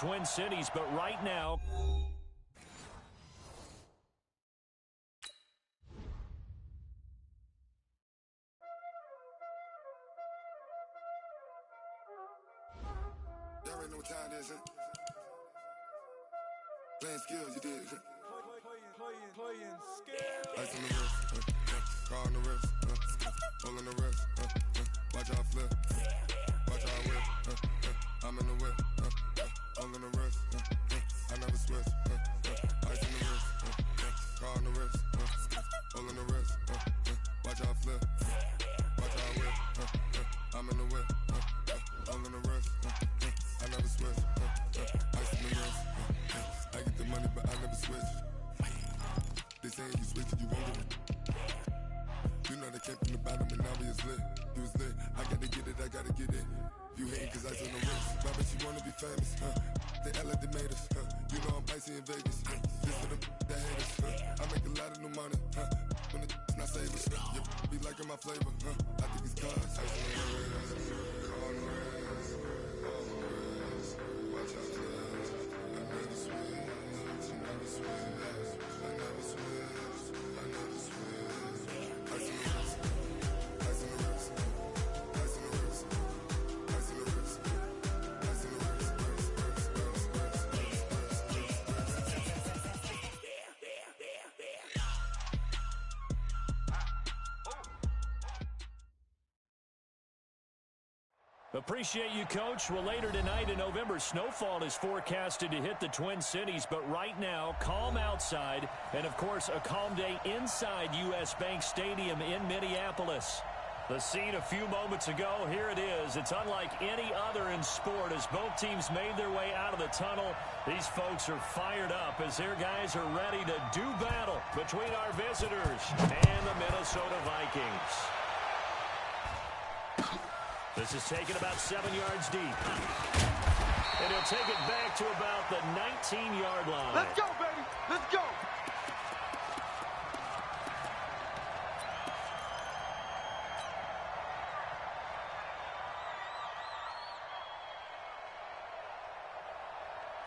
Twin Cities, but right now... Y'all already know what time it is, huh? Playing skills, you did. Playing skills. Ice on the wrist, car on the wrist, hole in the wrist, watch out flip, watch out whip, I'm in the whip, hole in the wrist, I never switch, ice on the wrist, car on the wrist, hole in the wrist, watch out flip, watch out whip, I'm in the whip, hole in the wrist, I never switch, ice on the wrist, I get the money but I never switch. They saying you switch it, you won't get it. You know they came from the bottom and now we is lit. You was lit, I gotta get it, I gotta get it. You hating cause ice on the wrist. Why bet you wanna be famous, They act like they made us, You know I'm icy in Vegas, This for them that hate us, I make a lot of new money, When it's not savers, you be liking my flavor, I think it's cause ice on the wrist, on the wrist, on the wrist. Watch out, I never switch, I never switch. Appreciate you, Coach. Well, later tonight in November, snowfall is forecasted to hit the Twin Cities, but right now, calm outside, and of course, a calm day inside U.S. Bank Stadium in Minneapolis. The scene a few moments ago, here it is. It's unlike any other in sport as both teams made their way out of the tunnel. These folks are fired up as their guys are ready to do battle between our visitors and the Minnesota Vikings. This is taken about 7 yards deep. And he'll take it back to about the 19-yard line. Let's go, baby. Let's go.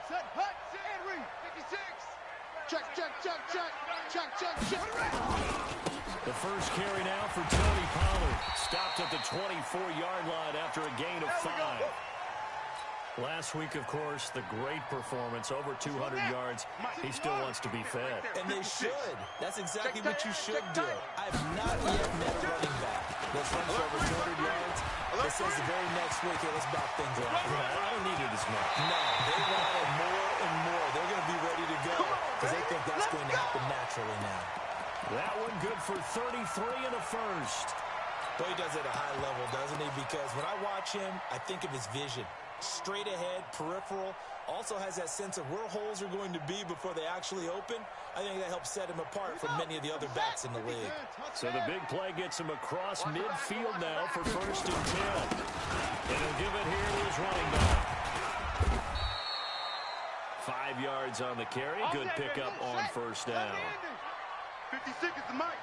Set, hut, Henry, 56. Check. The first carry now for Tony Pollard. Stopped at the 24-yard line after a gain of 5. Last week, of course, the great performance, over 200 yards. He still wants to be fed. And they should. That's exactly what you should do. I've not yet met a running back that's run for over 200 yards. That says the very next week, hey, let's bout things up. I don't need it as much. No, they want it more and more. They're going to be ready to go because they think that's going to happen naturally now. That one good for 33 and a first. Boy, he does it at a high level, doesn't he? Because when I watch him, I think of his vision. Straight ahead, peripheral, also has that sense of where holes are going to be before they actually open. I think that helps set him apart from many of the other backs in the league. So the big play gets him across midfield now for 1st and 10. And he'll give it here to his running back. 5 yards on the carry. Good pickup on 1st down. 56 is the mic.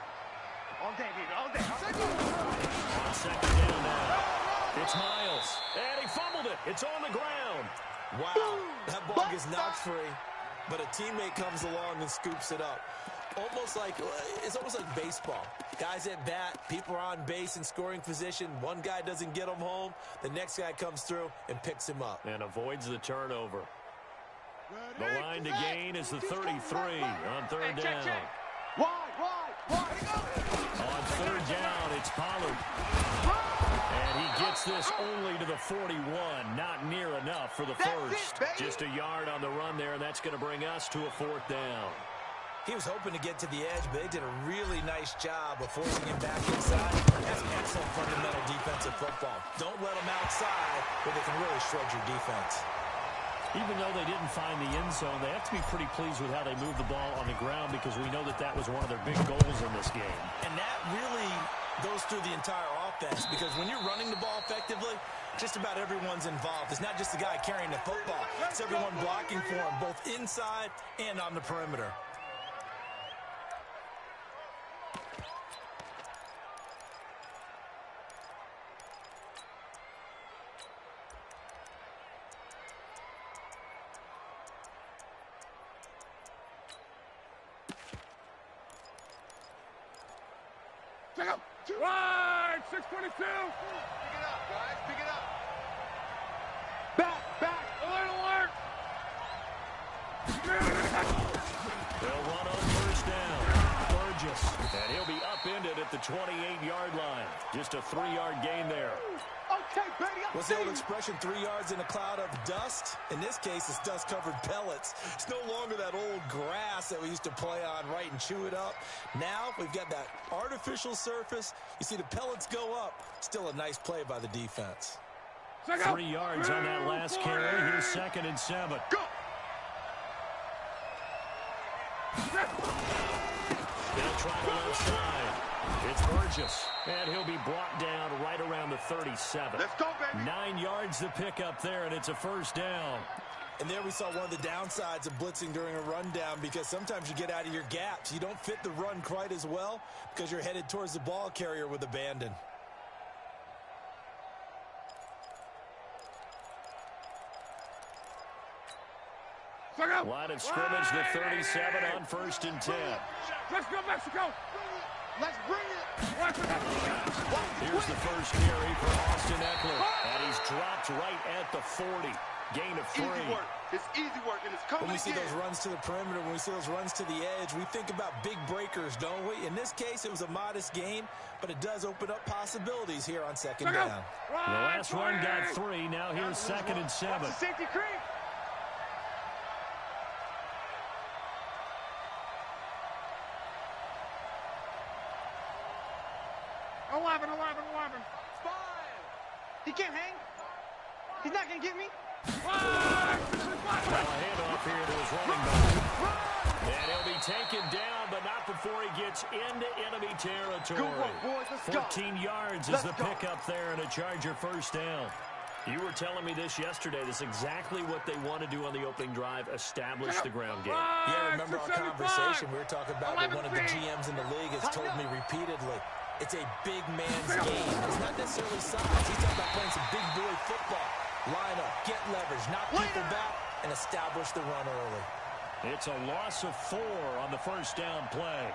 All day, baby, all day. On 2nd down now. It's Miles. And he fumbled it. It's on the ground. Wow. That ball gets knocked free, but a teammate comes along and scoops it up. It's almost like baseball. Guys at bat, people are on base in scoring position. One guy doesn't get him home. The next guy comes through and picks him up. And avoids the turnover. The line to gain is the 33 on 3rd down. Why? On 3rd down, it's Pollard. And he gets this only to the 41. Not near enough for the first. Just a yard on the run there, and that's going to bring us to a 4th down. He was hoping to get to the edge, but they did a really nice job of forcing him back inside. That's excellent fundamental defensive football. Don't let them outside where they can really shred your defense. Even though they didn't find the end zone, they have to be pretty pleased with how they moved the ball on the ground because we know that that was one of their big goals in this game. And that really goes through the entire offense because when you're running the ball effectively, just about everyone's involved. It's not just the guy carrying the football. It's everyone blocking for him, both inside and on the perimeter. Right, 622. Pick it up, guys. Pick it up. Back. Alert. They'll run on first down. Burgess. And he'll be upended at the 28-yard line. Just a 3-yard gain there. Okay, baby. What's the old expression, 3 yards in a cloud of dust? In this case, it's dust-covered pellets. It's no longer that old grass that we used to play on, right, and chew it up. Now we've got that artificial surface. You see the pellets go up. Still a nice play by the defense. 3 yards on that last carry. Here's 2nd and 7. Go. They'll try the left side. It's Burgess, and he'll be brought down right around the 37. Let's go, baby. 9 yards to pick up there, and it's a first down. And there we saw one of the downsides of blitzing during a rundown, because sometimes you get out of your gaps. You don't fit the run quite as well because you're headed towards the ball carrier with abandon. Line of scrimmage, the 37 on 1st and 10. Let's go, Mexico. Let's bring it. Here's the first carry for Austin Eckler, and he's dropped right at the 40. Gain of 3. Easy work. It's easy work, and it's coming When we see again. those runs to the perimeter, when we see those runs to the edge, we think about big breakers, don't we? In this case, it was a modest gain, but it does open up possibilities here on 2nd down. The last run got 3. Now here's 2nd and 7. Watch the safety creep. Eleven. He can't hang. He's not going to get me. Now a handoff here to his running back. And he'll be taken down, but not before he gets into enemy territory. Good work, boys. Let's go. 14 yards is the pickup there, and a Charger first down. You were telling me this yesterday. This is exactly what they want to do on the opening drive, establish the ground game. Yeah, remember our conversation we were talking about with one of the GMs in the league has told me repeatedly, it's a big man's game. It's not necessarily size. He's talking about playing some big boy football. Line up, get leverage, knock people back, and establish the run early. It's a loss of 4 on the first down play.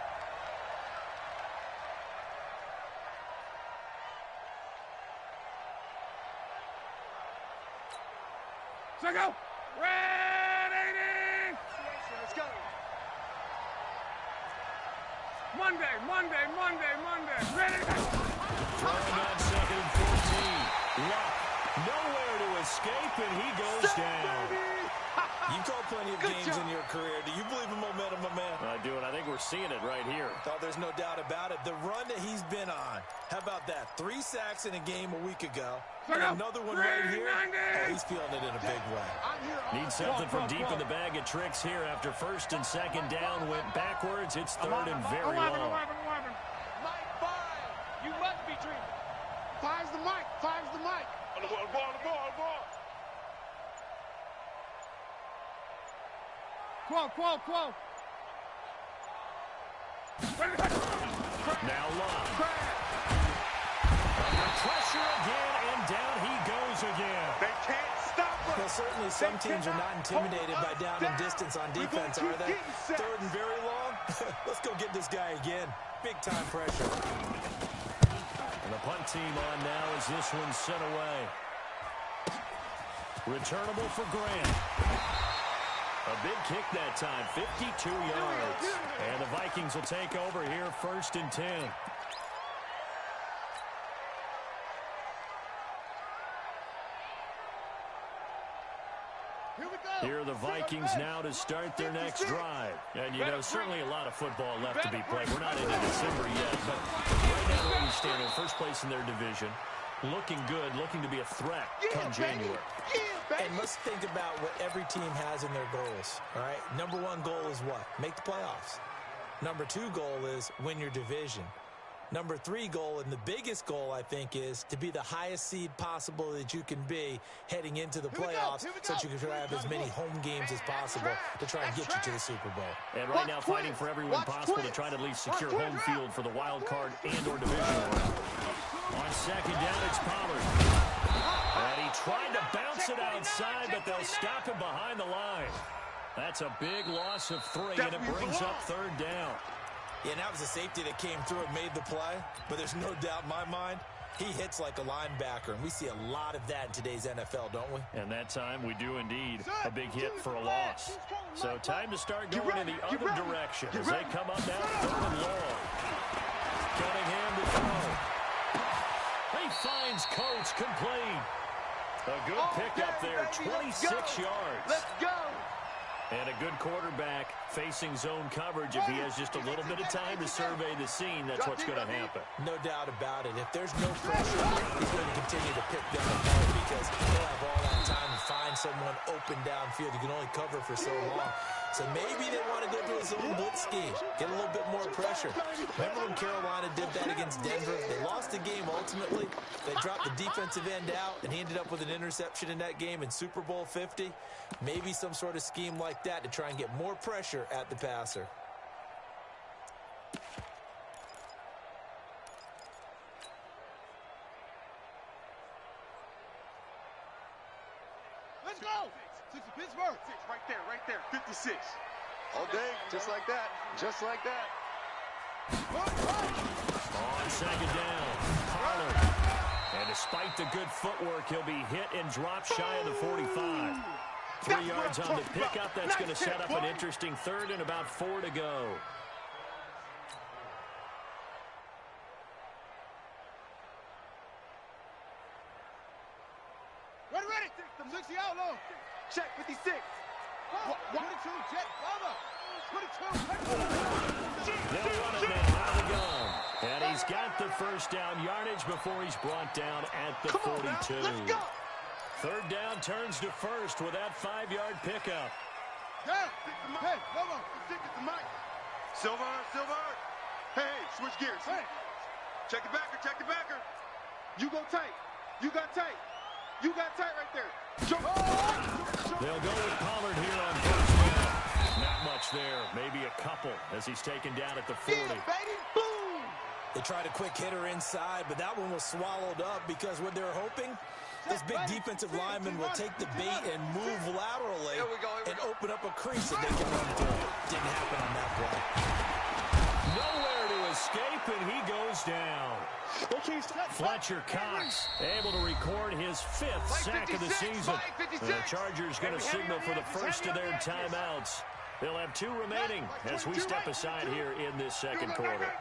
Go. Ready. Let's go. Monday. Ready. Throwing on 2nd and 14. Luck. Nowhere to escape, and he goes down. You called plenty of games in your career. Do you believe in momentum, my man? I do, and I think we're seeing it right here. Oh, there's no doubt about it. The run that he's been on. How about that? 3 sacks in a game a week ago. And another one right here. Oh, he's feeling it in a big way. Needs something from deep in the bag of tricks here after 1st and 2nd down. Went backwards. It's 3rd and very long. 11. Mike 5. You must be dreaming. 5's the mic. On the ball. Quo. Now Love. Under pressure again, and down he goes again. They can't stop us. Well, certainly some teams are not intimidated by down and distance on defense, are they? 3rd and very long? Let's go get this guy again. Big time pressure. And the punt team on now as this one's sent away. Returnable for Grant. A big kick that time, 52 yards. And the Vikings will take over here, 1st and 10. Here are the Vikings now to start their next drive. And, you know, certainly a lot of football left to be played. We're not into December yet, but right now where we stand in first place in their division, looking good, looking to be a threat come January. And let's think about what every team has in their goals, all right? Number 1 goal is what? Make the playoffs. Number 2 goal is win your division. Number 3 goal, and the biggest goal, I think, is to be the highest seed possible that you can be heading into the playoffs so that you can have as many home games as possible to try and get you to the Super Bowl. And right now fighting for every win possible to try to at least secure home field for the wild card and or divisional round. On 2nd down, it's Pollard. And he tried to bounce it outside, but they'll stop him behind the line. That's a big loss of 3, and it brings up 3rd down. Yeah, and that was a safety that came through and made the play. But there's no doubt in my mind, he hits like a linebacker. And we see a lot of that in today's NFL, don't we? And that time we do indeed a big hit for a loss. So time to start going in the other direction as they come up now 3rd and long. Cunningham to throw. He finds Coates complete. A good pickup there, 26 yards. Let's go. And a good quarterback facing zone coverage. If he has just a little bit of time to survey the scene, that's what's going to happen. No doubt about it. If there's no pressure, he's going to continue to pick them apart because he'll have all that time to find someone open downfield. You can only cover for so long. So maybe they want to go to a zone blitz scheme, get a little bit more pressure. Remember when Carolina did that against Denver? They lost the game ultimately. They dropped the defensive end out, and he ended up with an interception in that game in Super Bowl 50. Maybe some sort of scheme like that to try and get more pressure at the passer. Let's go. 6 to Pittsburgh. 6 right there. 56. All day, just like that. Just like that. On 2nd down, Pollard. And despite the good footwork, he'll be hit and dropped shy of the 45. 3 yards on the pickup. That's going to set up an interesting 3rd and about 4 to go. Ready. 60 out low. Check 56. 22, check. Bubba. 22. They'll run it now out of the gun. And he's got the 1st down yardage before he's brought down at the 42. Let's go. 3rd down turns to 1st with that 5-yard pickup. Yeah. Hey, Bubba. Stick it to Mike. Silver. Hey, switch gears. Hey. Check the backer. You go tight. You got tight right there. They'll go with Pollard here on 1st down. Not much there. Maybe a couple as he's taken down at the 40. Yeah, baby. Boom. They tried a quick hitter inside, but that one was swallowed up because what they're hoping, this big defensive lineman will take the bait and move laterally and open up a crease that they can run through. Didn't happen on that play. Nowhere to escape, and he goes down. Fletcher Cox able to record his 5th sack of the season. The Chargers going to signal for the first of their timeouts. They'll have 2 remaining as we step aside here in this 2nd quarter.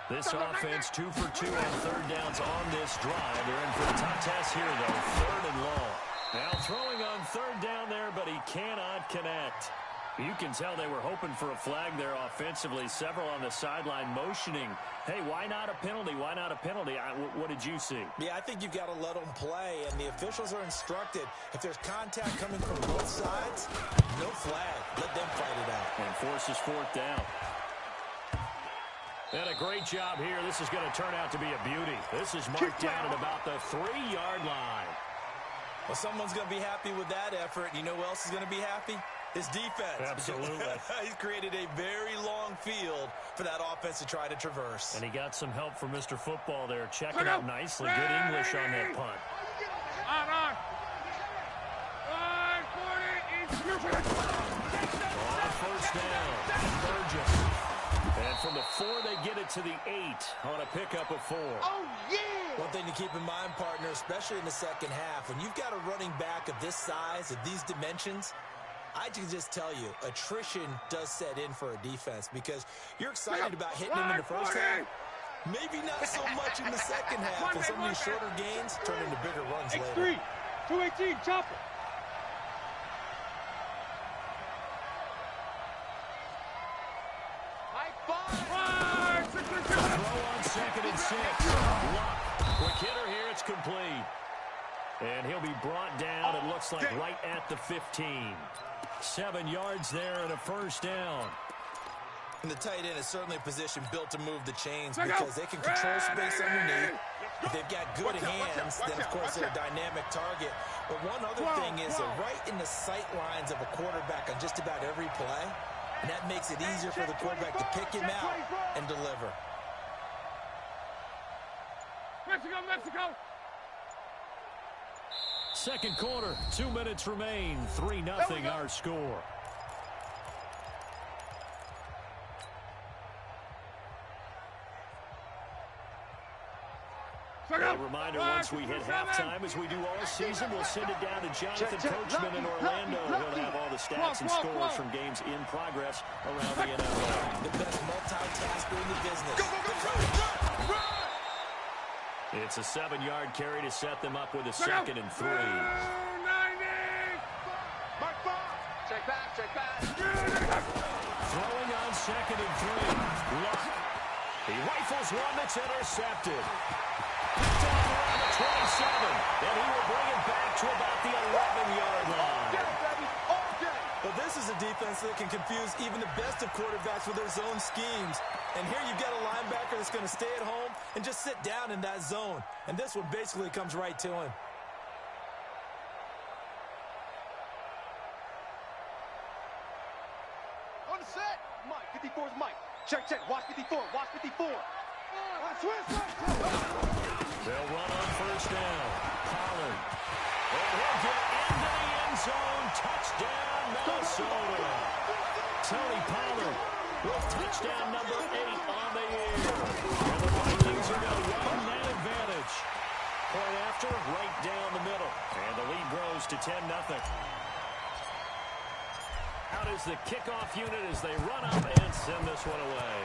This offense 2 for 2 on 3rd downs on this drive. They're in for a tough test here, though, 3rd and long. Now throwing on 3rd down there, but he cannot connect. You can tell they were hoping for a flag there offensively. Several on the sideline motioning, hey, why not a penalty? Why not a penalty? What did you see? Yeah, I think you've got to let them play, and the officials are instructed. If there's contact coming from both sides, no flag. Let them fight it out. And forces 4th down. And a great job here. This is going to turn out to be a beauty. This is marked down at about the 3-yard line. Well, someone's going to be happy with that effort. You know who else is going to be happy? His defense. Absolutely. He's created a very long field for that offense to try to traverse. And he got some help from Mr. Football there. Checking out nicely. Good English on that punt. On. On 1st down, Burgess. And from the 4, they get it to the 8 on a pickup of 4. Oh, yeah. One thing to keep in mind, partner, especially in the 2nd half, when you've got a running back of this size, of these dimensions, I can just tell you, attrition does set in for a defense because you're excited about hitting him in the 1st half. Maybe not so much in the 2nd half, and some of these shorter gains turn into bigger runs later. 218, chopper. Throw on 2nd and 6. Luck. Quick hitter here. It's complete. And he'll be brought down, it looks like, right at the 15. 7 yards there and a 1st down. And the tight end is certainly a position built to move the chains because they can control space underneath. If they've got good hands, then, of course, they're a dynamic target. But one other thing is they're right in the sight lines of a quarterback on just about every play. And that makes it easier for the quarterback to pick him out and deliver. Mexico. 2nd quarter, 2 minutes remain. 3-0 our score. A reminder, once we hit halftime, as we do all season, we'll send it down to Jonathan Coachman in Orlando. He'll have all the stats and scores from games in progress around the NFL. The best multitasker in the business. Go. It's a 7-yard carry to set them up with a 2nd and 3. Check back. Throwing on 2nd and 3. Luck. He rifles one that's intercepted. Picked off around the 27, and he will bring it back to about the 11-yard line. Well, this is a defense that can confuse even the best of quarterbacks with their zone schemes. And here you've got a linebacker that's going to stay at home and just sit down in that zone. And this one basically comes right to him. On the set. Mike, 54 is Mike. Check. Watch 54. They'll run on 1st down. Pollard. And he'll get into the end zone. Touchdown, Minnesota. Tony Pollard with touchdown number 8 on the year. And the Vikings are going to run that advantage. Point after, right down the middle. And the lead grows to 10-0. Out is the kickoff unit as they run up and send this one away.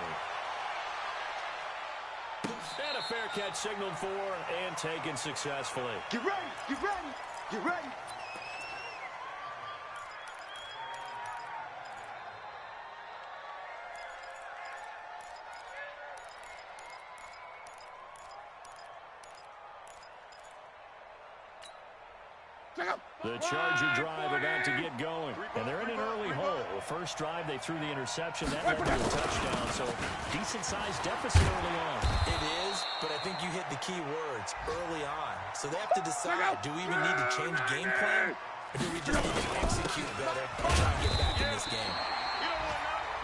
And a fair catch signaled for and taken successfully. Get ready. The Charger drive about to get going. And they're in an early hole. First drive, they threw the interception. That led to a touchdown. So, decent-sized deficit early on. It is, but I think you hit the key words, early on. So they have to decide, do we even need to change game plan? Or do we just need to execute better and try and get back in this game?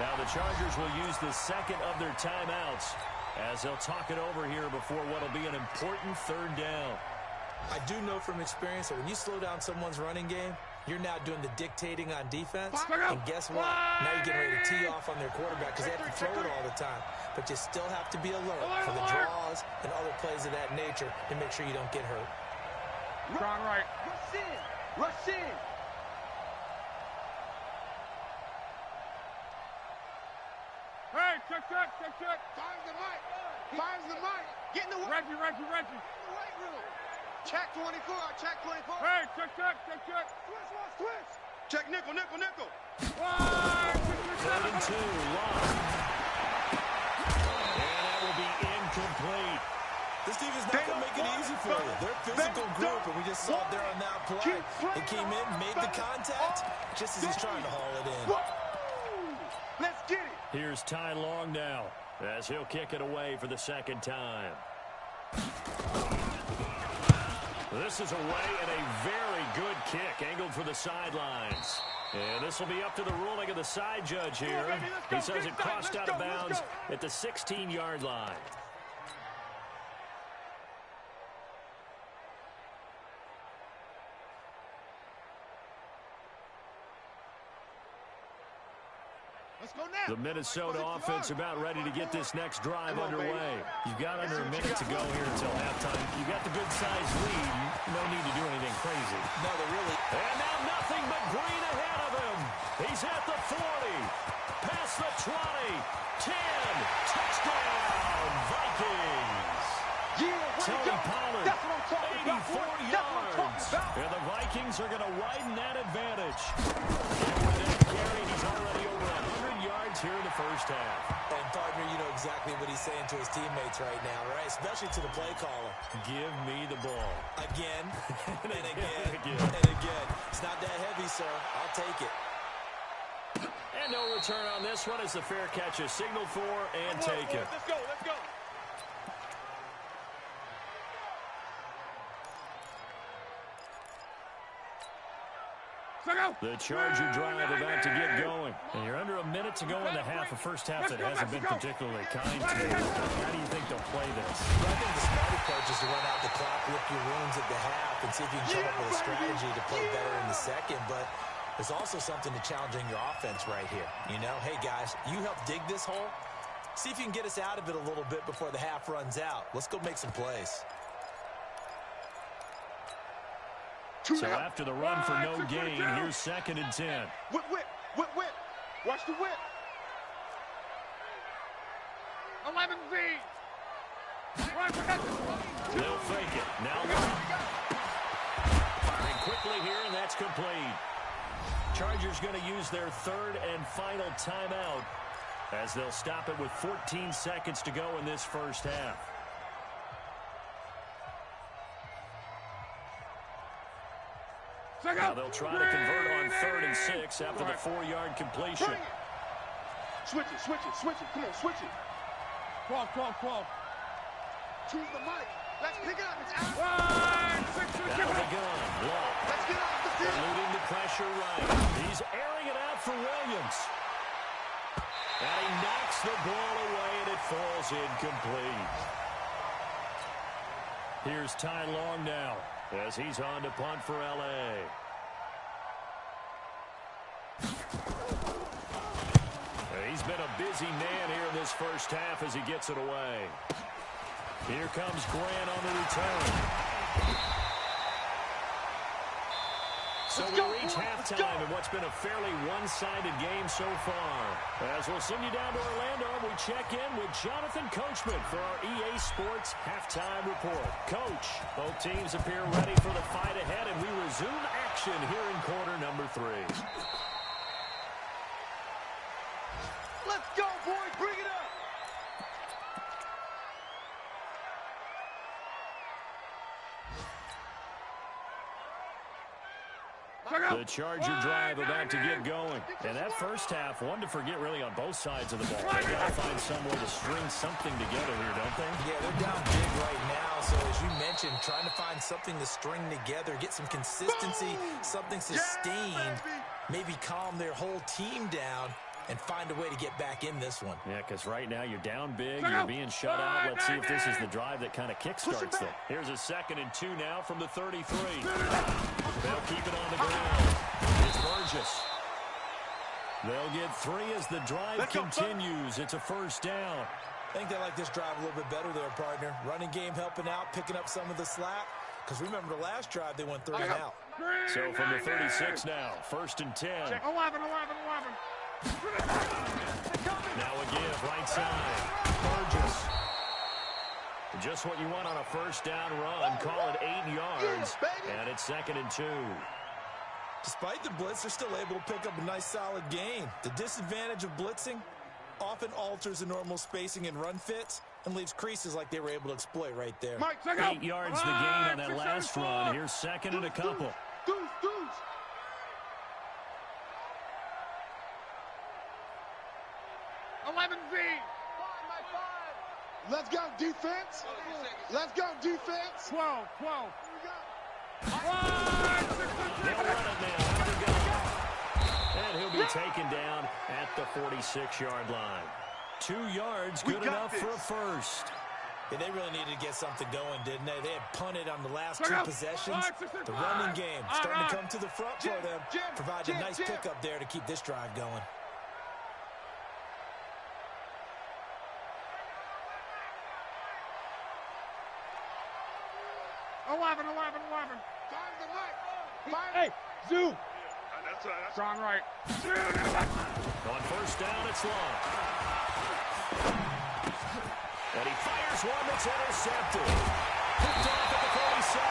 Now the Chargers will use the 2nd of their timeouts as they'll talk it over here before what will be an important 3rd down. I do know from experience that when you slow down someone's running game, you're now doing the dictating on defense. And guess what? Now you're getting ready to tee off on their quarterback because they have to throw it all the time. But you still have to be alert for the draws and other plays of that nature to make sure you don't get hurt. Strong right. Rush in. Hey, check. Finds the mic. Get in the way. Reggie. Right room. Check 24. Hey, check. Twist. Check nickel. 3rd and 2, Lock. And that will be incomplete. This defense is not going to make it easy for you. They're a physical group, and we just saw it there on that play. He came in, made the contact, just as he's trying to haul it in. Let's get it. Here's Ty Long now as he'll kick it away for the 2nd time. This is away and a very good kick angled for the sidelines. And this will be up to the ruling of the side judge here. He says it crossed out of bounds at the 16-yard line. The Minnesota offense about ready to get this next drive underway. You've got under a minute to go here until halftime. You've got the good-sized lead. No need to do anything crazy. No, they're really... And now nothing but green ahead of him. He's at the 40. Past the 20. 10. Touchdown, Vikings. Tony Pollard, 84 yards. And the Vikings are going to widen that advantage. And with that carry, he's already over 100 yards here in the first half. And, partner, you know exactly what he's saying to his teammates right now, right? Especially to the play caller. Give me the ball. Again, and again. It's not that heavy, sir. I'll take it. And no return on this one as the fair catch is signaled for and taken. Let's go. The Charger drive about to get going. And you're under a minute to go in the half. A first half that hasn't been particularly kind to you. How do you think they'll play this? I think the smart approach is to run out the clock, lick your wounds at the half, and see if you can come up with a strategy to play better in the second. But there's also something to challenging your offense right here. You know, hey, guys, you help dig this hole. See if you can get us out of it a little bit before the half runs out. Let's go make some plays. So after the run for no gain, here's 2nd and 10. Whip, whip, whip, whip. Watch the whip. 11Z. They'll fake it. Now run. Firing quickly here, and that's complete. Chargers going to use their 3rd and final timeout as they'll stop it with 14 seconds to go in this first half. Now they'll try to convert on 3rd and 6 after the 4-yard completion. Switch it, switch it, switch it. Come on, switch it. 12, 12, 12. Choose the mic. Let's pick it up. It's out. Out of the gun. Long. Let's get off the field. Eluding the pressure right. He's airing it out for Williams. And he knocks the ball away, and it falls incomplete. Here's Ty Long now as he's on to punt for L.A. He's been a busy man here in this first half as he gets it away. Here comes Grant on the return. So we reach halftime in what's been a fairly one-sided game so far. As we'll send you down to Orlando, we check in with Jonathan Coachman for our EA Sports Halftime Report. Coach, both teams appear ready for the fight ahead, and we resume action here in quarter number 3. Let's go, boys. Bring it up. The Charger drive about to get going. And that first half, one to forget really on both sides of the ball. They've got to find some way to string something together here, don't they? Yeah, they're down big right now. So as you mentioned, trying to find something to string together, get some consistency, something sustained, maybe calm their whole team down and find a way to get back in this one. Yeah, because right now you're down big, you're being shut out. Let's see if this is the drive that kind of kickstarts them. Here's a 2nd and 2 now from the 33. They'll keep it on the ground. It's Burgess. They'll get 3 as the drive continues. It's a first down. I think they like this drive a little bit better there, partner. Running game helping out, picking up some of the slack. Because remember the last drive, they went 3 and out. So from the 36 now, 1st and 10. 11, 11, 11. Now a give, right side. Burgess. Just what you want on a first down run. Call it 8 yards. And it's 2nd and 2. Despite the blitz, they're still able to pick up a nice solid gain. The disadvantage of blitzing often alters the normal spacing and run fits and leaves creases like they were able to exploit right there. 8 yards the gain on that last run. Here's 2nd and a couple. Deuce. 11Z. Let's go, defense. Let's go, defense. 12, 12. They'll run it now. Have to go. And he'll be taken down at the 46-yard line. 2 yards, good enough for a first. Yeah, they really needed to get something going, didn't they? They had punted on the last 2 possessions. The running game starting to come to the front for them. Provide a nice pickup there to keep this drive going. Hey, Zoo. Strong right. On first down, it's Long. And he fires one that's intercepted. Picked off at the 47.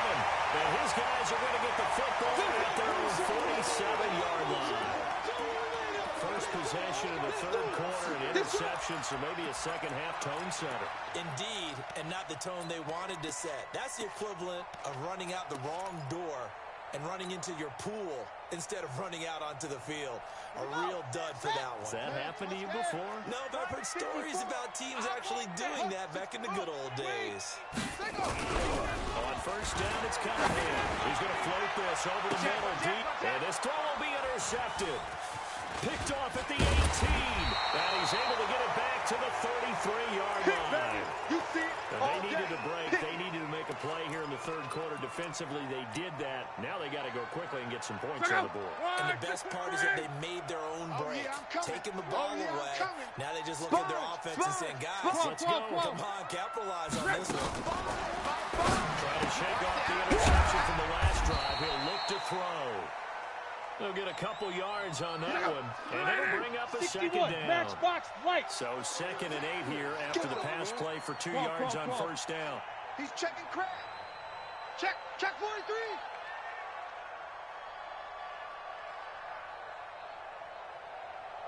And his guys are going to get the football at their own 47-yard line. First possession of the 3rd quarter, an interception, so maybe a second-half tone setter. Indeed, and not the tone they wanted to set. That's the equivalent of running out the wrong door and running into your pool instead of running out onto the field. A real dud for that one. Has that happened to you before? No, but I've heard stories about teams actually doing that back in the good old days. On first down, it's Cunningham. He's going to float this over the middle deep, and this throw will be intercepted. Picked off at the 18, and he's able to get it back to the 33-yard line. You see it? And they needed a break. They needed to make a play here in the 3rd quarter defensively. defensively, they did that. Now they got to go quickly and get some points on the board. And the best part is that they made their own break, taking the ball away. Now they just look at their offense and saying, guys, let's go. Come on, capitalize on this one. Trying to shake off the interception from the last drive. He'll look to throw. They'll get a couple yards on that one, and it'll bring up a second down. Max box right. So 2nd and 8 here after the pass play for 2 yards on first down. He's checking Craig. Check 43.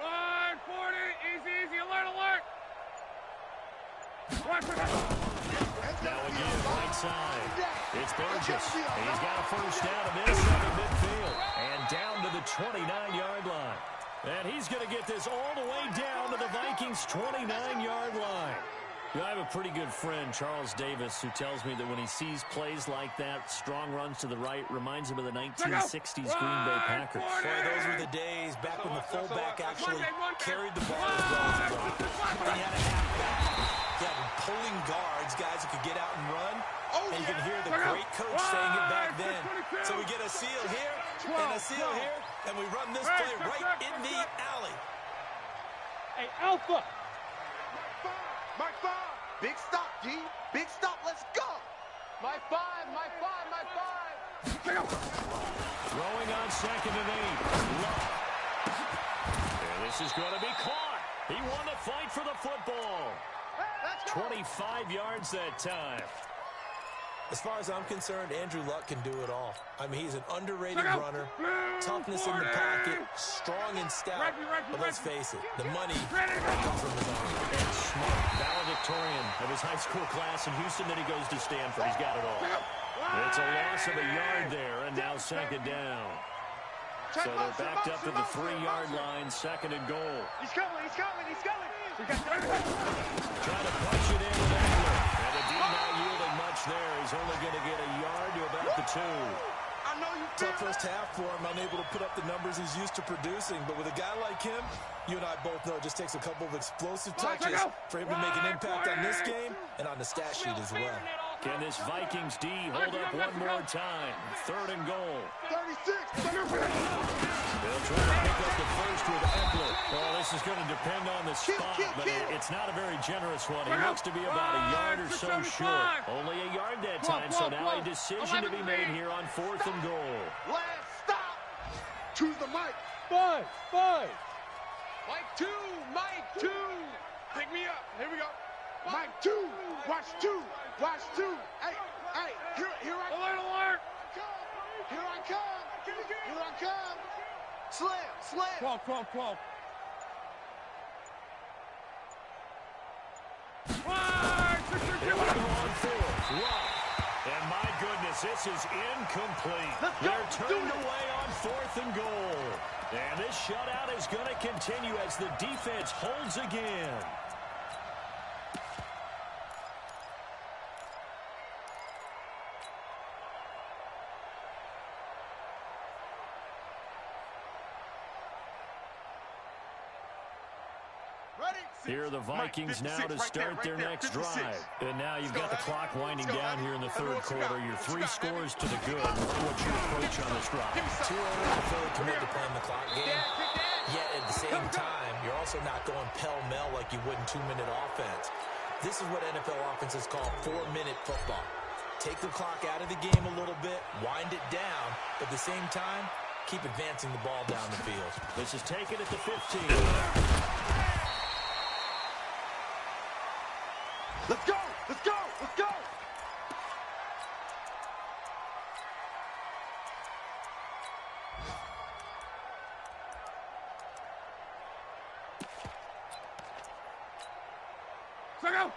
Line 40. Easy. Alert. Now again, right side. It's Burgess. He's got a first down to Minnesota midfield. And down to the 29-yard line. And he's going to get this all the way down to the Vikings' 29-yard line. You know, I have a pretty good friend, Charles Davis, who tells me that when he sees plays like that, strong runs to the right, reminds him of the 1960s Green Bay Packers. Boy, those were the days back when the fullback actually carried the ball as well as the runner. They had a halfback. They had pulling guards, guys who could get out and run. And you can hear the great coach saying it back then. So we get a seal here and a seal here, and we run this play right in the alley. Hey, Alpha. Mike 5. Big stop, D. Big stop. Let's go. Mike 5. Throwing on 2nd and 8. Love. And this is going to be caught. He won the fight for the football. 25 yards that time. As far as I'm concerned, Andrew Luck can do it all. I mean, he's an underrated runner, toughness in the pocket, strong and stout. But let's face it, the money comes from his arm. And smart, valedictorian of his high school class in Houston. Then he goes to Stanford. He's got it all. It's a loss of a yard there, and now 2nd down. So they're backed up to the 3-yard line, 2nd and goal. He's coming. Trying to punch it in with Eckler. And the D not yielding much there. He's only going to get a yard to about the 2. I know you Tough first half for him, unable to put up the numbers he's used to producing. But with a guy like him, you and I both know it just takes a couple of explosive touches for him to make an impact on this game and on the stat sheet as well. Can this Vikings D hold up one more time? 3rd and goal. 36. They'll try to pick up the first with Eckler. Well, this is going to depend on the spot, but it's not a very generous one. He looks to be about a yard or so short. Only a yard that time, so now a decision to be made here on 4th and goal. Last stop. Choose the mic. 5. Mike 2. Pick me up. Here we go. Mike 2. Watch 2. Hey. Here I come. Alert. Here I come. Slam. 12. Here we go on 4th. And my goodness, this is incomplete. They're turned away on 4th and goal. And this shutout is going to continue as the defense holds again. Here are the Vikings now to start their next drive. And now you've got the clock winding down here in the 3rd quarter. Your 3 scores to the good. What's your approach on this drive? Too early to fully commit to playing the clock game. Yet at the same time, you're also not going pell-mell like you would in 2-minute offense. This is what NFL offenses call 4-minute football. Take the clock out of the game a little bit, wind it down, but at the same time, keep advancing the ball down the field. This is taken at the 15. Let's go.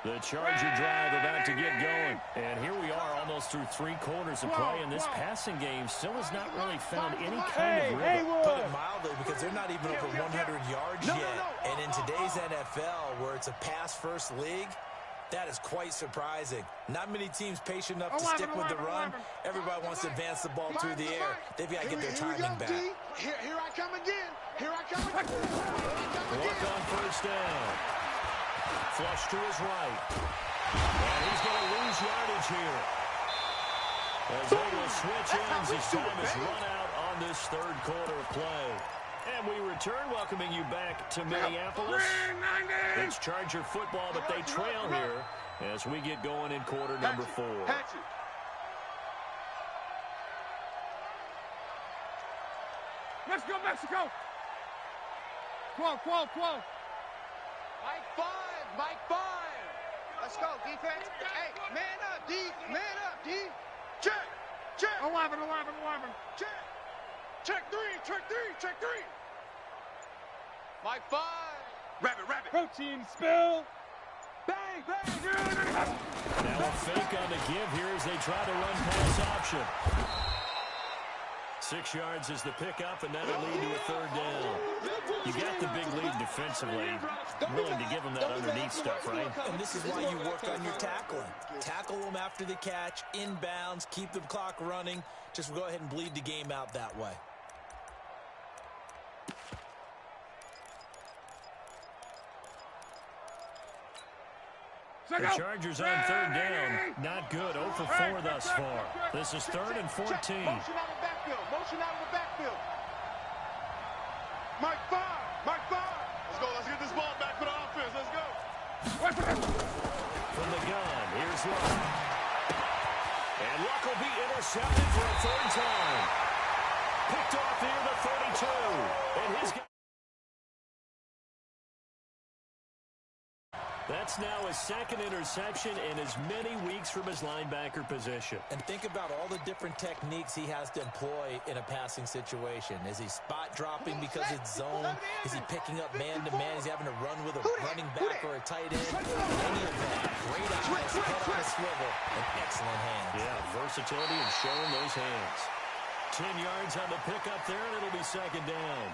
The Charger drive about to get going. And here we are almost through 3 quarters of play, and this passing game still has not really found any kind of rhythm. Put it mildly, because they're not even over 100 yards yet. And in today's NFL, where it's a pass-first league, that is quite surprising. Not many teams patient enough to stick with the run. Everybody wants to advance the ball through the air. They've got to get their timing back. Here I come again. Walk on first down. Flush to his right. And he's going to lose yardage here. As they will switch ends as time is run out on this third quarter of play. And we return, welcoming you back to Minneapolis. It's Charger football, but they trail here as we get going in quarter number 4. Let's go, Mexico! Quo. Mike 5, Mike 5. Let's go, defense. Hey, man up, D. Man up, D. Check. 11. Check 3. Mike 5. Rabbit. Protein spill. Bang. Now a fake on the give here as they try to run pass option. 6 yards is the pickup, and that'll lead to a third down. You got the big lead defensively. Willing to give them that underneath stuff, right? And this is why you work on your tackling. Tackle them after the catch, inbounds, keep the clock running. Just go ahead and bleed the game out that way. The Chargers on third down. Not good. 0 for 4 thus far. This is 3rd and 14. Motion out of the backfield. Mike 5. Let's go. Let's get this ball back for the offense. Let's go. From the gun, here's Luck. And Luck will be intercepted for a third time. Picked off near the 32. And his... That's now his 2nd interception in as many weeks from his linebacker position. And think about all the different techniques he has to employ in a passing situation. Is he spot dropping because it's zone? Is he picking up man-to-man? Is he having to run with a running back or a tight end? Any of that. Great eyes, head on a swivel, and excellent hands. Yeah, versatility and showing those hands. 10 yards on the pickup there, and it'll be 2nd down.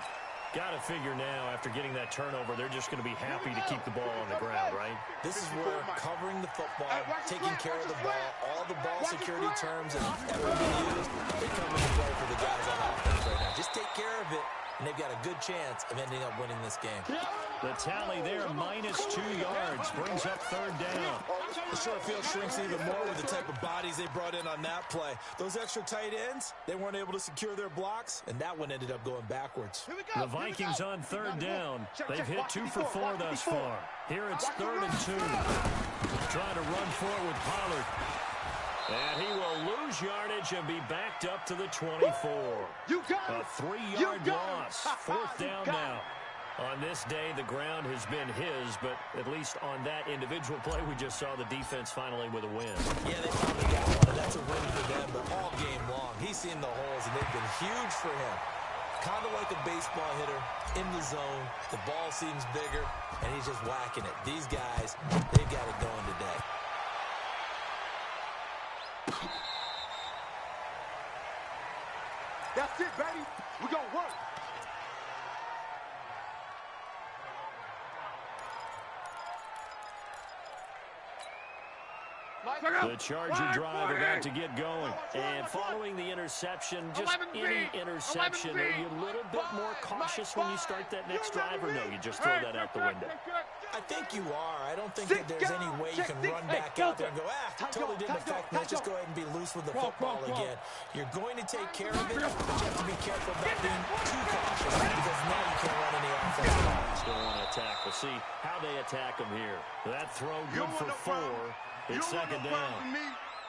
Got to figure now, after getting that turnover, they're just going to be happy to keep the ball on the ground, right? This is where covering the football, taking care of the ball, all the ball security terms that have ever been used, they come into play for the guys on offense right now. Just take care of it, and they've got a good chance of ending up winning this game. The tally there, -2 yards, brings up 3rd down. The short field shrinks even more with the type of bodies they brought in on that play. Those extra tight ends, they weren't able to secure their blocks, and that one ended up going backwards. The Vikings on 3rd down. They've hit 2 for 4 thus far. Here it's 3rd and 2. Trying to run forward with Pollard. And he will lose yardage and be backed up to the 24. A 3-yard loss. 4th down now. On this day, the ground has been his, but at least on that individual play, we just saw the defense finally with a win. Yeah, they finally got one, and that's a win for them, but all game long, he's seen the holes, and they've been huge for him. Kind of like a baseball hitter, in the zone, the ball seems bigger, and he's just whacking it. These guys, they've got it going today. That's it, baby. We're going to work. The Charger drive about to get going. And following the interception, just any interception, are you a little bit more cautious when you start that next drive, or no, you just throw that out the window? I think you are. I don't think that there's any way you can run back out there and go, totally didn't affect me. Let's just go ahead and be loose with the football again. You're going to take care of it, but you have to be careful about being too cautious because now you can't run any offense. Still want to attack. We'll see how they attack him here. That throw good for 4. It's 2nd down.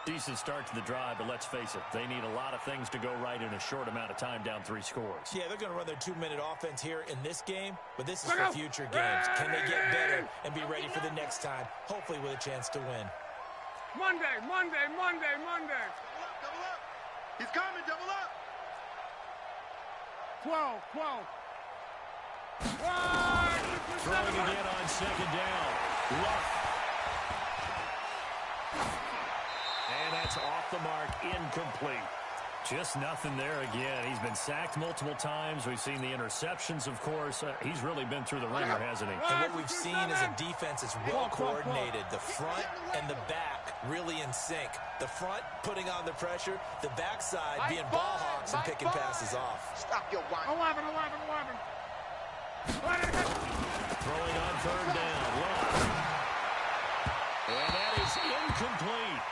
Decent start to the drive, but let's face it, they need a lot of things to go right in a short amount of time, down 3 scores. Yeah, they're going to run their 2-minute offense here in this game, but this is for future games. Can they get better and be ready for the next time, hopefully with a chance to win? Monday. Double up. He's coming, double up. 12. Throwing again on 2nd down. Luck. And that's off the mark, incomplete. Just nothing there again. He's been sacked multiple times. We've seen the interceptions, of course. He's really been through the ringer, hasn't he? And what we've seen is a defense that's well coordinated. The front and the back really in sync. The front putting on the pressure. The backside being ball hawks and picking passes off. Stop your whine. 11. Throwing on 3rd down. Luck. And that is incomplete.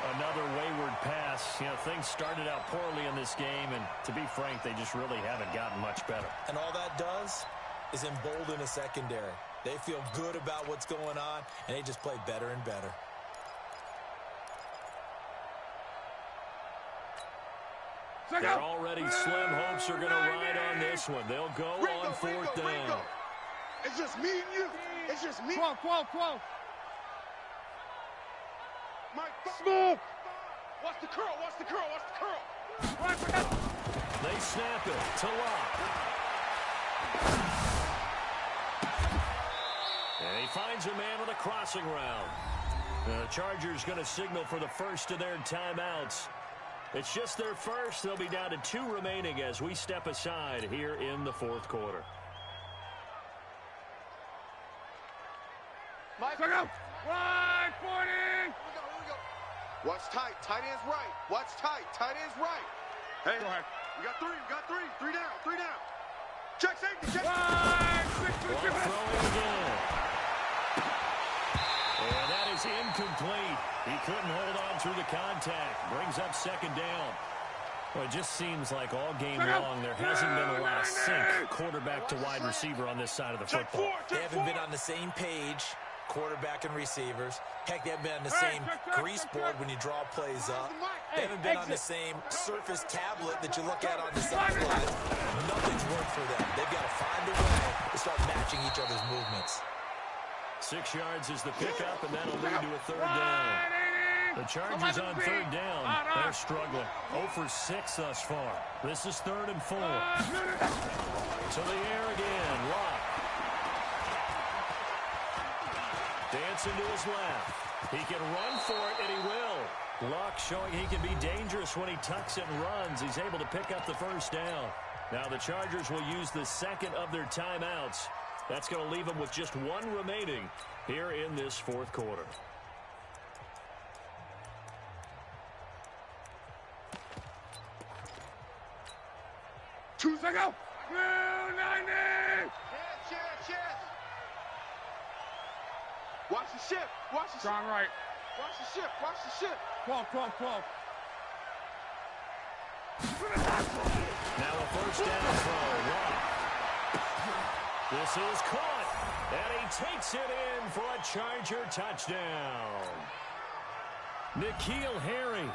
A Another wayward pass. You know, things started out poorly in this game, and to be frank, they just really haven't gotten much better. And all that does is embolden a secondary. They feel good about what's going on, and they just play better and better. They're already slim hopes are going to ride on this one. They'll go on fourth down. It's just me and you. It's just me. 12. Mike, smooth. Watch the curl. Watch the curl. Watch the curl. They snap it to Locke. And he finds a man with a crossing route. The Chargers going to signal for the first of their timeouts. It's just their first. They'll be down to 2 remaining as we step aside here in the fourth quarter. Mike, Check out. Right, 40. Here we go. Watch tight. Tight end's right. Watch tight. Tight end's right. Hey, Go ahead. we got 3. We got 3. 3 down. 3 down. Check safety. Check. Right, 6. Throwing again. And that is incomplete. He couldn't hold on through the contact. Brings up second down. Well, it just seems like all game long there hasn't been a lot of sync quarterback to wide receiver on this side of the football. They haven't been on the same page, quarterback and receivers. Heck, they haven't been on the same grease board when you draw plays up. They haven't been on the same surface tablet that you look at on the sideline. Nothing's worked for them. They've got to find a way to start matching each other's movements. 6 yards is the pickup, and that'll lead to a third down. The Chargers on third down, they're struggling. 0 for 6 thus far. This is 3rd and 4. To the air again, Locke. Dancing to his left. He can run for it, and he will. Locke showing he can be dangerous when he tucks it and runs. He's able to pick up the first down. Now the Chargers will use the second of their timeouts. That's going to leave them with just 1 remaining here in this fourth quarter. Two seconds. 90. Chance. Watch the ship. Watch the ship. Strong right. Watch the ship. Watch the ship. 12. Now a first down throw. Locke. This is caught, and he takes it in for a Charger touchdown. N'Keal Harry,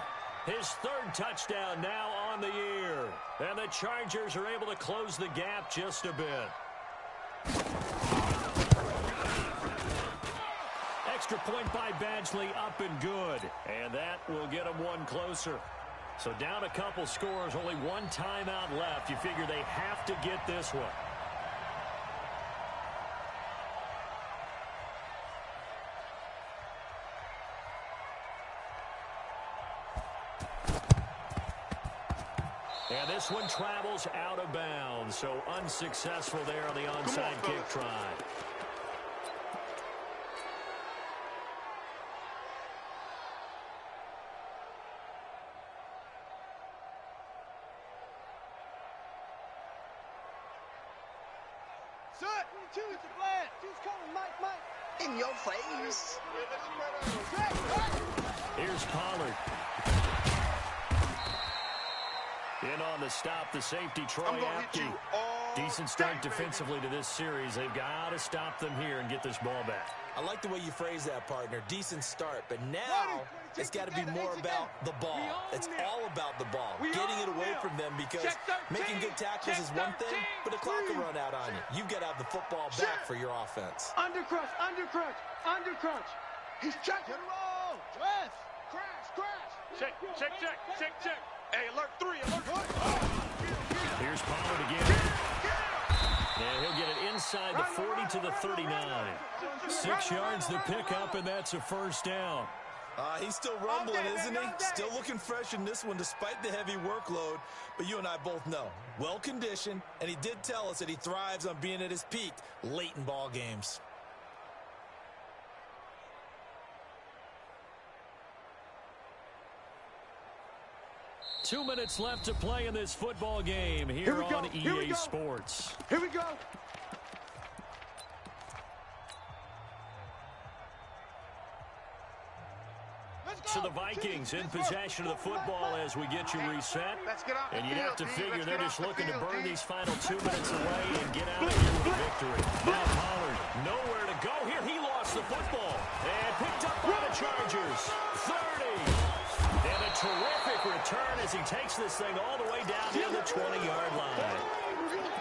his 3rd touchdown now on the year. And the Chargers are able to close the gap just a bit. Extra point by Badgley, up and good. And that will get them 1 closer. So down a couple scores, only 1 timeout left. You figure they have to get this one. And this one travels out of bounds, so unsuccessful there on the onside kick try. Set. 2 to blast. 2's coming. Mike. In your face. Here's Pollard. In on the stop, the safety, Troy Apke. Decent start defensively to this series. They've got to stop them here and get this ball back. I like the way you phrase that, partner. Decent start, but now it's got to be more about the ball. It's all about the ball. Getting it away from them, because making good tackles is one thing, but the clock will run out on you. You've got to have the football back for your offense. Undercrunch. He's checking. Roll. Dress. Crash. Check. Hey, alert 3. Here's Pollard again. And he'll get it inside the 40 to the 39. 6 yards the pickup, and that's a first down. He's still rumbling, isn't he? Still looking fresh in this one despite the heavy workload. But you and I both know, well-conditioned, and he did tell us that he thrives on being at his peak late in ball games. Two minutes left to play in this football game here on EA Sports. Here we go. Let's So the Vikings in possession of the football as we get you reset. And you'd have to figure they're just looking to burn these final 2 minutes away and get out of here with a victory. Now Pollard, nowhere to go here. He lost the football and picked up by the Chargers. 30. And a terrific return as he takes this thing all the way down near the 20-yard line.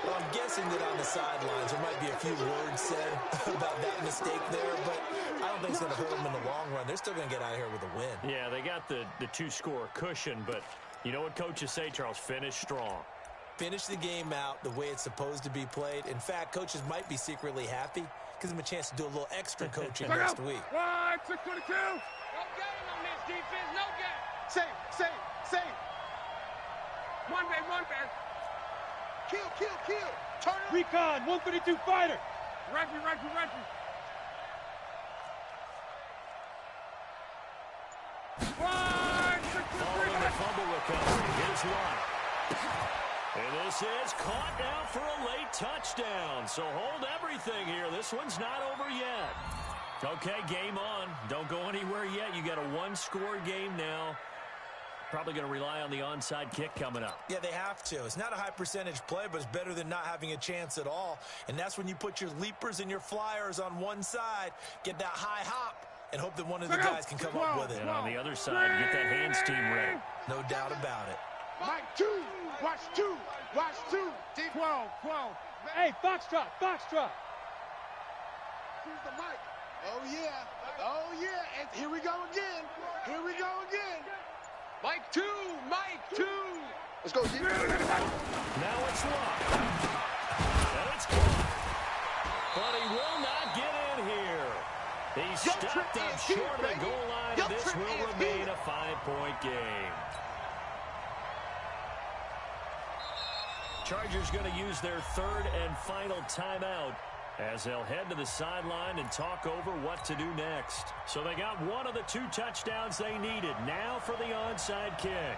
Well, I'm guessing that on the sidelines there might be a few words said about that mistake there, but I don't think it's going to hurt them in the long run. They're still going to get out of here with a win. Yeah, they got the two-score cushion, but you know what coaches say, Charles? Finish strong. Finish the game out the way it's supposed to be played. In fact, coaches might be secretly happy. Gives them a chance to do a little extra coaching next week. 622. No game on this defense. No game. Save. One man. Kill. Turn it. Recon, 132 fighter. Referee. Following the fumble recovery, here's one. And this is caught now for a late touchdown. So hold everything here. This one's not over yet. Okay, game on. Don't go anywhere yet. You got a one-score game now. Probably going to rely on the onside kick coming up. Yeah, they have to. It's not a high percentage play, but it's better than not having a chance at all. And that's when you put your leapers and your flyers on one side, get that high hop, and hope that one of the guys can come up with it. And on the other side, get that hands team ready. No doubt about it. Mike, 2. Watch 2. 12. Hey, Foxtrot. Here's the mic. Oh, yeah. And here we go again. Mike 2. Let's go, D. Now it's locked. And it's caught. But he will not get in here. He's stopped up short of the goal line, and this will remain a 5-point game. Chargers going to use their third and final timeout as they'll head to the sideline and talk over what to do next. So they got one of the 2 touchdowns they needed. Now for the onside kick.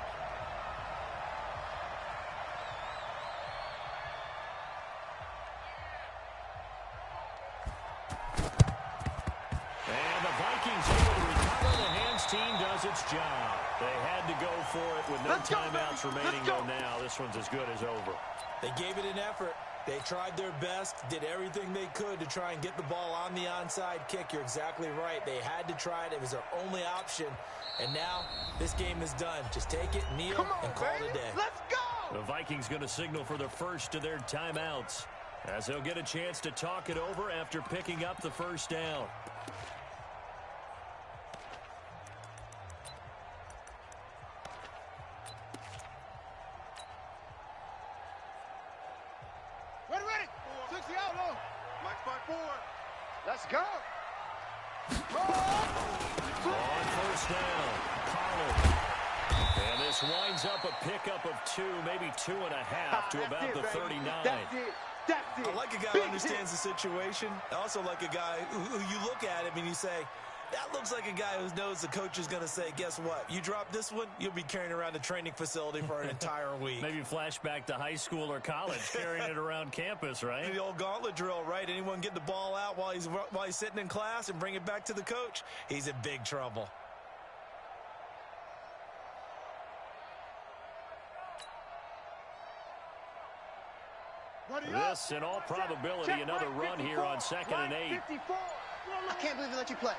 And the Vikings able to recover. The hands team does its job. They had to go for it with no timeouts remaining, though now this one's as good as over. They gave it an effort. They tried their best, did everything they could to try and get the ball on the onside kick. You're exactly right. They had to try it. It was their only option. And now this game is done. Just take it, kneel, and call it a day. Let's go! The Vikings going to signal for the first of their timeouts as they'll get a chance to talk it over after picking up the first down. Ready. 60 out low. Mike's by 4. Let's go. On first down, Pollard. And this winds up a pickup of 2, maybe 2.5 to about the 39. That's it. I like a guy who understands the situation. I also like a guy who you look at him and you say, that looks like a guy who knows the coach is going to say, guess what? You drop this one, you'll be carrying around a training facility for an entire week. Maybe flashback to high school or college, carrying it around campus, right? The old gauntlet drill, right? Anyone get the ball out while he's sitting in class and bring it back to the coach? He's in big trouble. This, in all probability, another run here on 2nd and 8. I can't believe they let you play.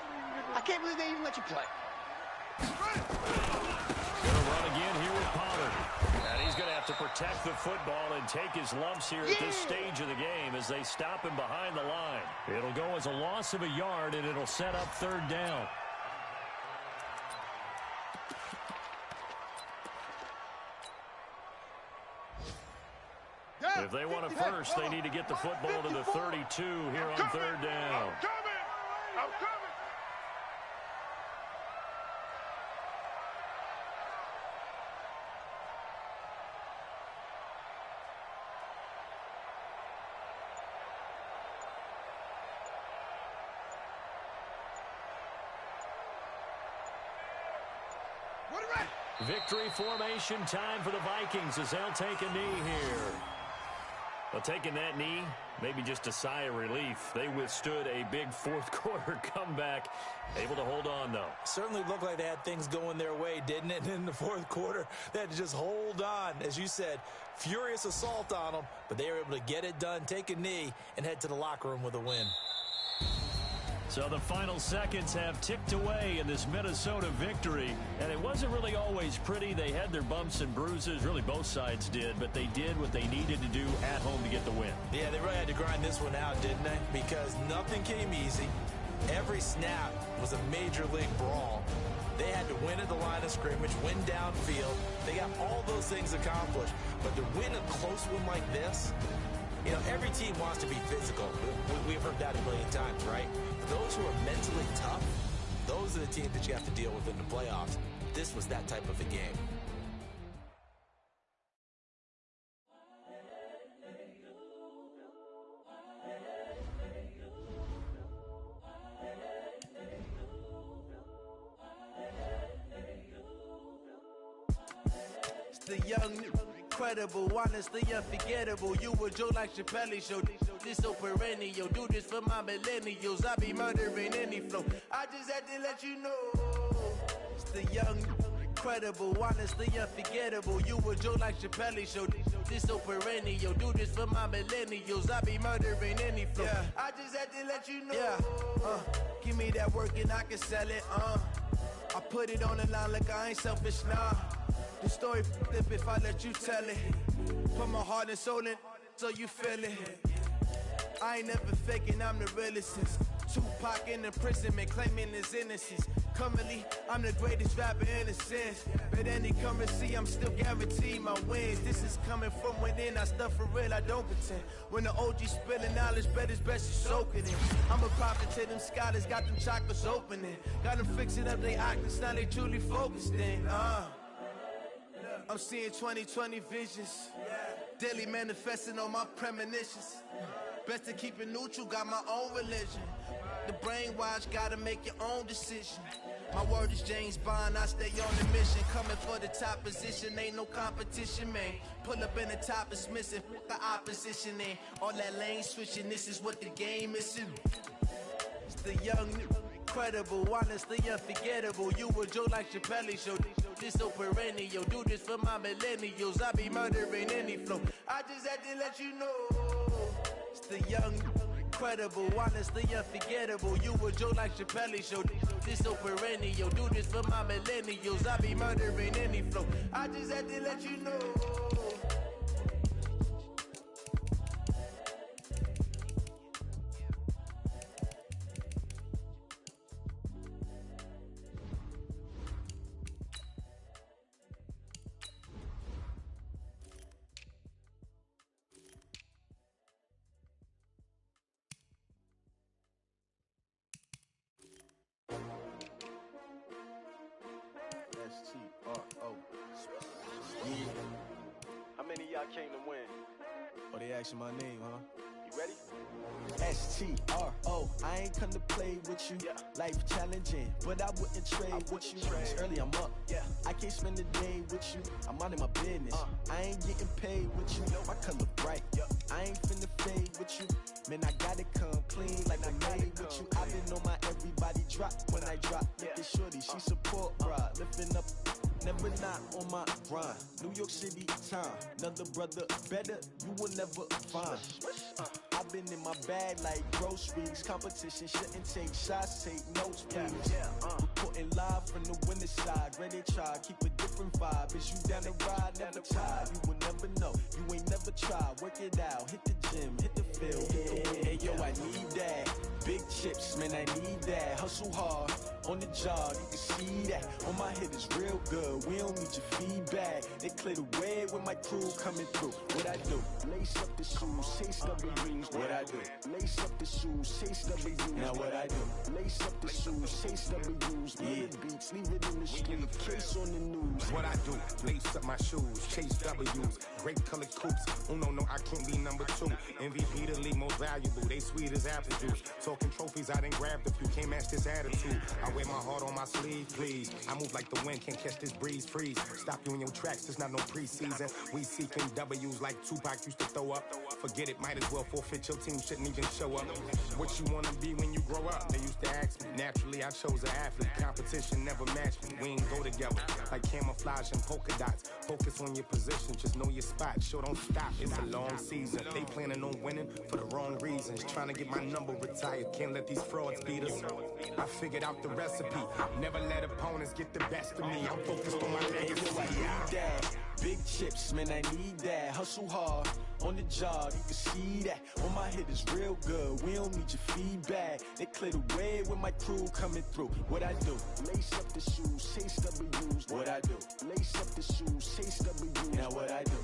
I can't believe they even let you play. Gonna run again here with Pollard. And he's going to have to protect the football and take his lumps here at this stage of the game as they stop him behind the line. It'll go as a loss of a yard, and it'll set up 3rd down. If they want a first, they need to get the football to the 32 here on 3rd down. I'm coming. Victory formation time for the Vikings as they'll take a knee here. Well, taking that knee, Maybe just a sigh of relief. They withstood a big fourth-quarter comeback. Able to hold on, though. Certainly looked like they had things going their way, didn't it? In the fourth quarter, they had to just hold on. As you said, furious assault on them, but they were able to get it done, take a knee, and head to the locker room with a win. So the final seconds have ticked away in this Minnesota victory, and it wasn't really always pretty. They had their bumps and bruises, really both sides did, but they did what they needed to do at home to get the win. Yeah, they really had to grind this one out, didn't they? Because nothing came easy. Every snap was a major league brawl. They had to win at the line of scrimmage, win downfield. They got all those things accomplished, but to win a close one like this, you know, every team wants to be physical. We've heard that a million times, right? Those who are mentally tough, those are the teams that you have to deal with in the playoffs. This was that type of a game. It's the young, incredible, honestly unforgettable. You a Joe like Chappelle show. This so perennial. Do this for my millennials. I be murdering any flow. I just had to let you know. It's the young, incredible, honestly unforgettable. You a Joe like Chappelle show. This so perennial. Do this for my millennials. I be murdering any flow. Yeah. I just had to let you know. Yeah. Give me that work and I can sell it. I put it on the line like I ain't selfish, nah. The story flip if I let you tell it. Put my heart and soul in so you feel it. I ain't never faking, I'm the realest since Tupac in imprisonment, claiming his innocence. Currently, I'm the greatest rapper in a sense. But any currency, I'm still guaranteed my wins. This is coming from within, I stuff for real, I don't pretend. When the OG spilling knowledge, bet it's best you soak it in. I'm a prophet to them scholars, got them chakras opening. Got them fixing up they octaves, now they truly focused in. I'm seeing 2020 visions. Daily manifesting on my premonitions. Best to keep it neutral, got my own religion. The brainwash, gotta make your own decision. My word is James Bond, I stay on the mission. Coming for the top position, ain't no competition, man. Pull up in the top is missing, the opposition in. All that lane switching, this is what the game is. It's the young, incredible, honestly unforgettable. You a Joe like Chappelle show. This so perennial. Do this for my millennials. I be murdering any flow. I just had to let you know. It's the young, incredible, honestly unforgettable. You a Joe like Chappelle show. This so perennial. Do this for my millennials. I be murdering any flow. I just had to let you know. How many of y'all came to win? Oh, they asking my name, huh? You ready? STRO, I ain't come to play with you. Life challenging, but I wouldn't trade with you. It's early, I'm up. I can't spend the day with you. I'm out of my business. I ain't getting paid with you. My color bright. I ain't finna fade with you. Man, I gotta come clean like I made with you. I've been on my everybody drop when I drop. Look at shorty, she support, bruh. Lifting up, never not on my grind. New York City time, another brother better, you will never find. I've been in my bag like groceries. Competition shouldn't take shots, take notes, please. Reporting live from the winner side. Ready to try, keep a different vibe. Is you down the ride, never tired. You will never know, you ain't never tried. Work it out, hit the gym, hit the field. Hey yo, I need that. Big chips, man, I need that. Hustle hard, on the job, you can see that. On my head is real good, we don't need your feedback. They clear the way with my crew coming through. What I do? Lace up the shoes, chase W's. What I do? Lace up the shoes, chase W's. Now what I do? Lace up the shoes, chase W's. Murder beats, leave it in the street, case on the news. What I do? Lace up my shoes, chase W's. Great colored coops. Oh no, I can't be number 2. MVP the league most valuable. They sweet as apple juice. Talking trophies, I didn't grab the few. Can't match this attitude. I wear my heart on my sleeve, please. I move like the wind, can't catch this breeze, freeze. Stop you in your tracks, there's not no preseason. We seeking W's like Tupac used to throw up. Forget it, might as well forfeit, your team shouldn't even show up. What you wanna be when you grow up? They used to ask me. Naturally, I chose an athlete. Competition never matched me. We ain't go together like camouflage and polka dots. Focus on your position, just know your spot. Sure, don't stop, it's a long season. They planning on winning for the wrong reasons. Trying to get my number retired, can't let these frauds beat us. I figured out the recipe. Never let opponents get the best of me. I'm focused on my legacy. Big chips, man, I need that. Hustle hard, on the job, you can see that. On my hit is real good, we don't need your feedback. They clear the way with my crew coming through. What I do? Lace up the shoes, chase W's. What I do? Lace up the shoes, chase W's. Now what I do?